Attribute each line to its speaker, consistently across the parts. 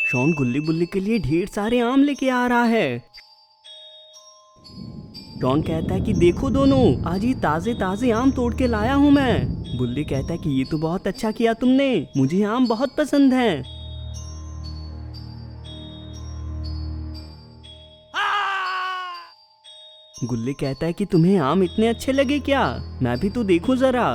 Speaker 1: Shawn गुल्ली बुल्ली के लिए ढेर सारे आम लेके आ रहा है। शॉन कहता है कि देखो दोनों, आज ये ताजे ताजे आम तोड़ के लाया हूँ मैं। बुल्ली कहता है कि ये तो बहुत अच्छा किया तुमने, मुझे आम बहुत पसंद हैं। गुल्ली कहता है कि तुम्हें आम इतने अच्छे लगे क्या, मैं भी तो देखूं जरा।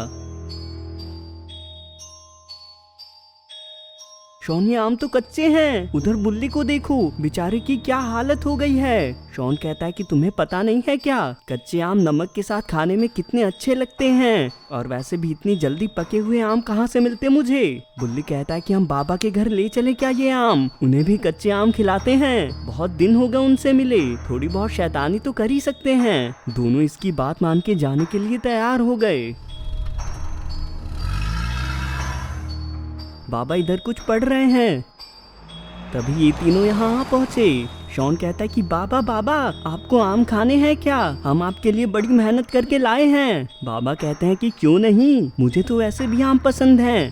Speaker 1: शॉन ये आम तो कच्चे हैं, उधर बुल्ली को देखो, बेचारे की क्या हालत हो गई है। शॉन कहता है कि तुम्हें पता नहीं है क्या, कच्चे आम नमक के साथ खाने में कितने अच्छे लगते हैं, और वैसे भी इतनी जल्दी पके हुए आम कहाँ से मिलते मुझे। बुल्ली कहता है कि हम बाबा के घर ले चले क्या ये आम, उन्हें भी कच्चे आम खिलाते हैं, बहुत दिन हो गए उनसे मिले, थोड़ी बहुत शैतानी तो कर ही सकते हैं। दोनों इसकी बात मान के जाने के लिए तैयार हो गए। बाबा इधर कुछ पढ़ रहे हैं, तभी ये तीनों यहाँ आ पहुँचे। शॉन कहता है कि बाबा बाबा, आपको आम खाने हैं क्या, हम आपके लिए बड़ी मेहनत करके लाए हैं। बाबा कहते हैं कि क्यों नहीं, मुझे तो वैसे भी आम पसंद हैं।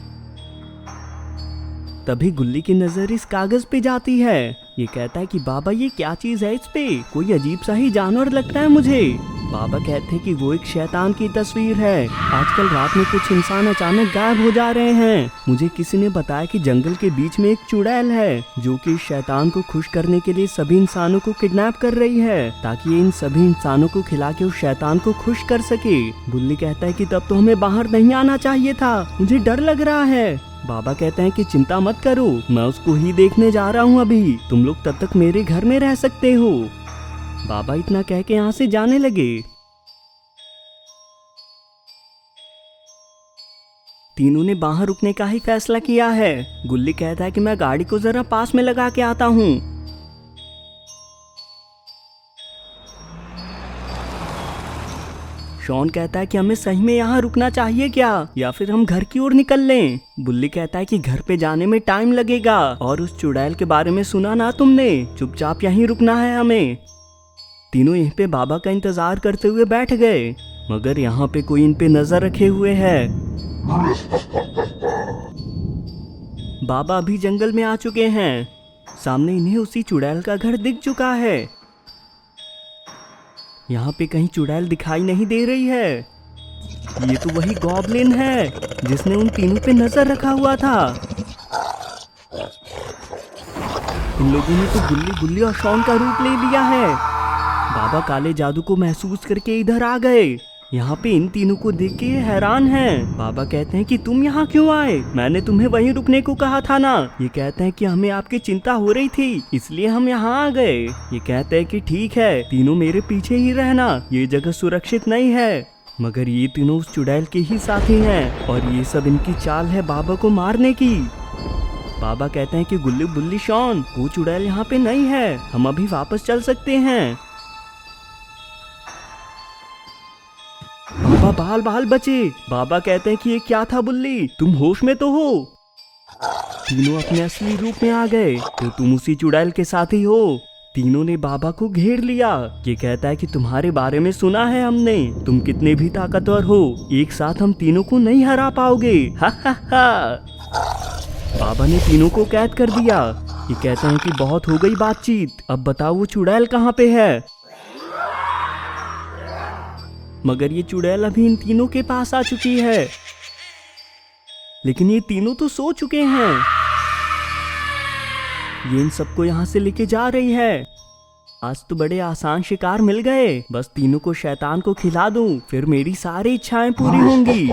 Speaker 1: तभी गुल्ली की नजर इस कागज पे जाती है। ये कहता है कि बाबा ये क्या चीज है, इस पे कोई अजीब सा ही जानवर लगता है मुझे। बाबा कहते हैं कि वो एक शैतान की तस्वीर है। आजकल रात में कुछ इंसान अचानक गायब हो जा रहे हैं। मुझे किसी ने बताया कि जंगल के बीच में एक चुड़ैल है जो कि इस शैतान को खुश करने के लिए सभी इंसानों को किडनैप कर रही है, ताकि ये इन सभी इंसानों को खिला के उस शैतान को खुश कर सके। बुल्ली कहता है कि तब तो हमें बाहर नहीं आना चाहिए था, मुझे डर लग रहा है। बाबा कहते हैं कि चिंता मत करो, मैं उसको ही देखने जा रहा हूँ अभी, तुम लोग तब तक मेरे घर में रह सकते हो। बाबा इतना कह के यहाँ से जाने लगे। तीनों ने बाहर रुकने का ही फैसला किया है। गुल्ली कहता है कि मैं गाड़ी को जरा पास में लगा के आता हूँ। शॉन कहता है कि हमें सही में यहाँ रुकना चाहिए क्या, या फिर हम घर की ओर निकल लें। बुल्ली कहता है कि घर पे जाने में टाइम लगेगा, और उस चुड़ैल के बारे में सुना ना तुमने, चुपचाप यहीं रुकना है हमें। तीनों यहीं पे बाबा का इंतजार करते हुए बैठ गए, मगर यहाँ पे कोई इन पे नजर रखे हुए है। बाबा अभी जंगल में आ चुके हैं। सामने इन्हें उसी चुड़ैल का घर दिख चुका है। यहाँ पे कहीं चुड़ैल दिखाई नहीं दे रही है। ये तो वही गॉब्लिन है जिसने उन तीनों पे नजर रखा हुआ था। इन लोगों ने तो गुल्ली गुल्ली और शॉन का रूप ले लिया है। बाबा काले जादू को महसूस करके इधर आ गए। यहाँ पे इन तीनों को देख के हैरान हैं। बाबा कहते हैं कि तुम यहाँ क्यों आए, मैंने तुम्हें वहीं रुकने को कहा था ना। ये कहते हैं कि हमें आपकी चिंता हो रही थी, इसलिए हम यहाँ आ गए। ये कहते हैं कि ठीक है, तीनों मेरे पीछे ही रहना, ये जगह सुरक्षित नहीं है। मगर ये तीनों उस चुड़ैल के ही साथी हैं, और ये सब इनकी चाल है बाबा को मारने की। बाबा कहते हैं कि गुल्ली बुल्ली शॉन, वो चुड़ैल यहाँ पे नहीं है, हम अभी वापस चल सकते हैं। बाबा बाल बाल बचे। बाबा कहते हैं कि ये क्या था बुल्ली, तुम होश में तो हो। तीनों अपने असली रूप में आ गए, तो तुम उसी चुड़ैल के साथी हो। तीनों ने बाबा को घेर लिया। ये कहता है कि तुम्हारे बारे में सुना है हमने, तुम कितने भी ताकतवर हो, एक साथ हम तीनों को नहीं हरा पाओगे। हा हा हा। बाबा ने तीनों को कैद कर दिया। ये कहते हैं कि बहुत हो गई बातचीत, अब बताओ वो चुड़ैल कहाँ पे है। मगर ये चुड़ैल अभी इन तीनों के पास आ चुकी है, लेकिन ये तीनों तो सो चुके हैं। ये इन सबको यहाँ से लेके जा रही है। आज तो बड़े आसान शिकार मिल गए, बस तीनों को शैतान को खिला दूं, फिर मेरी सारी इच्छाएं पूरी होंगी।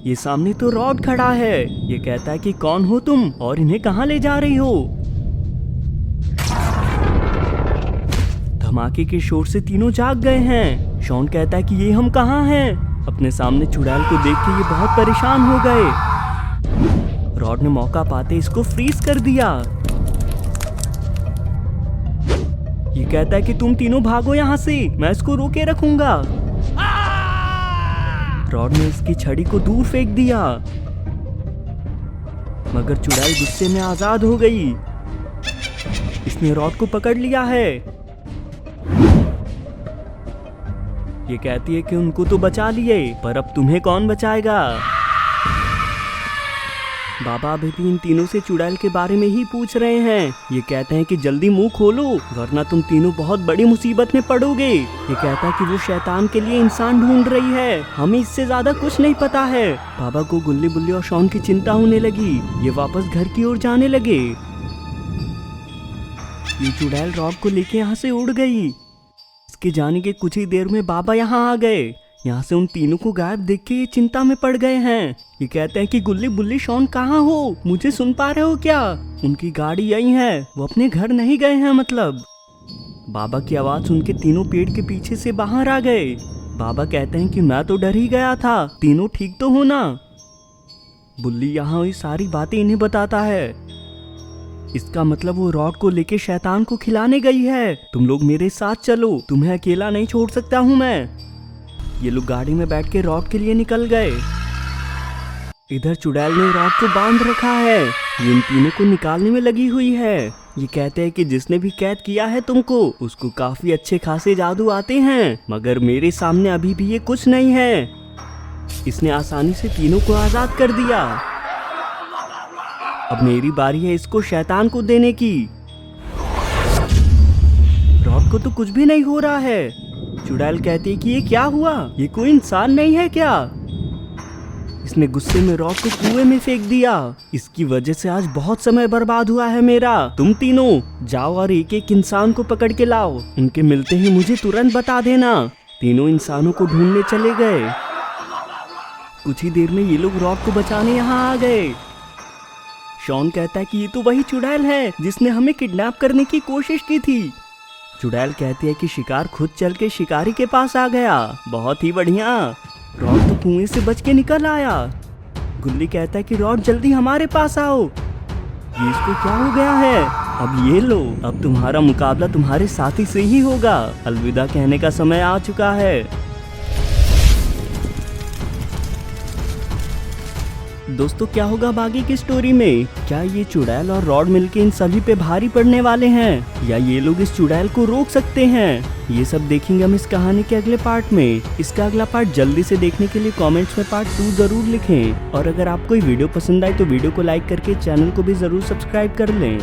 Speaker 1: ये सामने तो रॉड खड़ा है। ये कहता है कि कौन हो तुम और इन्हें कहाँ ले जा रही हो। धमाके के शोर से तीनों जाग गए हैं। शॉन कहता है कि ये हम कहाँ हैं। अपने सामने चुड़ैल को देख के ये बहुत परेशान हो गए। रॉड ने मौका पाते इसको फ्रीज कर दिया। ये कहता है कि तुम तीनों भागो यहाँ से, मैं इसको रोके रखूंगा। रॉड ने इसकी छड़ी को दूर फेंक दिया, मगर चुड़ैल गुस्से में आजाद हो गई। इसने रॉड को पकड़ लिया है। ये कहती है कि उनको तो बचा लिए, पर अब तुम्हें कौन बचाएगा। बाबा अभी भी इन तीनों से चुड़ैल के बारे में ही पूछ रहे हैं। ये कहते हैं कि जल्दी मुंह खोलो वरना तुम तीनों बहुत बड़ी मुसीबत में पड़ोगे। ये कहता है कि वो शैतान के लिए इंसान ढूंढ रही है, हमें इससे ज्यादा कुछ नहीं पता है। बाबा को गुल्ली बुल्ली और शॉन की चिंता होने लगी। ये वापस घर की ओर जाने लगे। ये चुड़ैल रॉक को लेके यहाँ से उड़ गई। इसके जाने के कुछ ही देर में बाबा यहाँ आ गए। यहाँ से उन तीनों को गायब देख के ये चिंता में पड़ गए हैं। ये कहते हैं कि गुल्ली बुल्ली शॉन कहाँ हो, मुझे सुन पा रहे हो क्या? उनकी गाड़ी यही है, वो अपने घर नहीं गए हैं मतलब। बाबा की आवाज सुन के तीनों पेड़ के पीछे से बाहर आ गए। बाबा कहते हैं कि मैं तो डर ही गया था, तीनों ठीक तो हो ना? बुल्ली यहाँ हुई सारी बातें इन्हें बताता है। इसका मतलब वो रॉड को लेके शैतान को खिलाने गई है। तुम लोग मेरे साथ चलो, तुम्हें अकेला नहीं छोड़ सकता हूँ मैं। ये लोग गाड़ी में बैठ के रॉड के लिए निकल गए। इधर चुड़ैल ने रॉड को बांध रखा है। ये इन तीनों को निकालने में लगी हुई है। ये कहते हैं कि जिसने भी कैद किया है तुमको, उसको काफी अच्छे खासे जादू आते हैं, मगर मेरे सामने अभी भी ये कुछ नहीं है। इसने आसानी से तीनों को आजाद कर दिया। अब मेरी बारी है इसको शैतान को देने की। रॉड को तो कुछ भी नहीं हो रहा है। चुड़ैल कहती है कि ये क्या हुआ, ये कोई इंसान नहीं है क्या? इसने गुस्से में रॉड को कुएं में फेंक दिया। इसकी वजह से आज बहुत समय बर्बाद हुआ है मेरा। तुम तीनों जाओ और एक एक इंसान को पकड़ के लाओ, उनके मिलते ही मुझे तुरंत बता देना। तीनों इंसानों को ढूंढने चले गए। कुछ ही देर में ये लोग रॉड को बचाने यहाँ आ गए। शॉन कहता है कि ये तो वही चुड़ैल है जिसने हमें किडनैप करने की कोशिश की थी। चुड़ैल कहती है कि शिकार खुद चल के शिकारी के पास आ गया, बहुत ही बढ़िया। रॉड तो कुएं से बच के निकल आया। गुल्ली कहता है कि रॉड जल्दी हमारे पास आओ। ये इसको क्या हो गया है? अब ये लो, अब तुम्हारा मुकाबला तुम्हारे साथी से ही होगा। अलविदा कहने का समय आ चुका है। दोस्तों क्या होगा बाकी की स्टोरी में? क्या ये चुड़ैल और रॉड मिलके इन सभी पे भारी पड़ने वाले हैं, या ये लोग इस चुड़ैल को रोक सकते हैं? ये सब देखेंगे हम इस कहानी के अगले पार्ट में। इसका अगला पार्ट जल्दी से देखने के लिए कमेंट्स में पार्ट 2 जरूर लिखें। और अगर आपको ये वीडियो पसंद आए तो वीडियो को लाइक करके चैनल को भी जरूर सब्सक्राइब कर लें।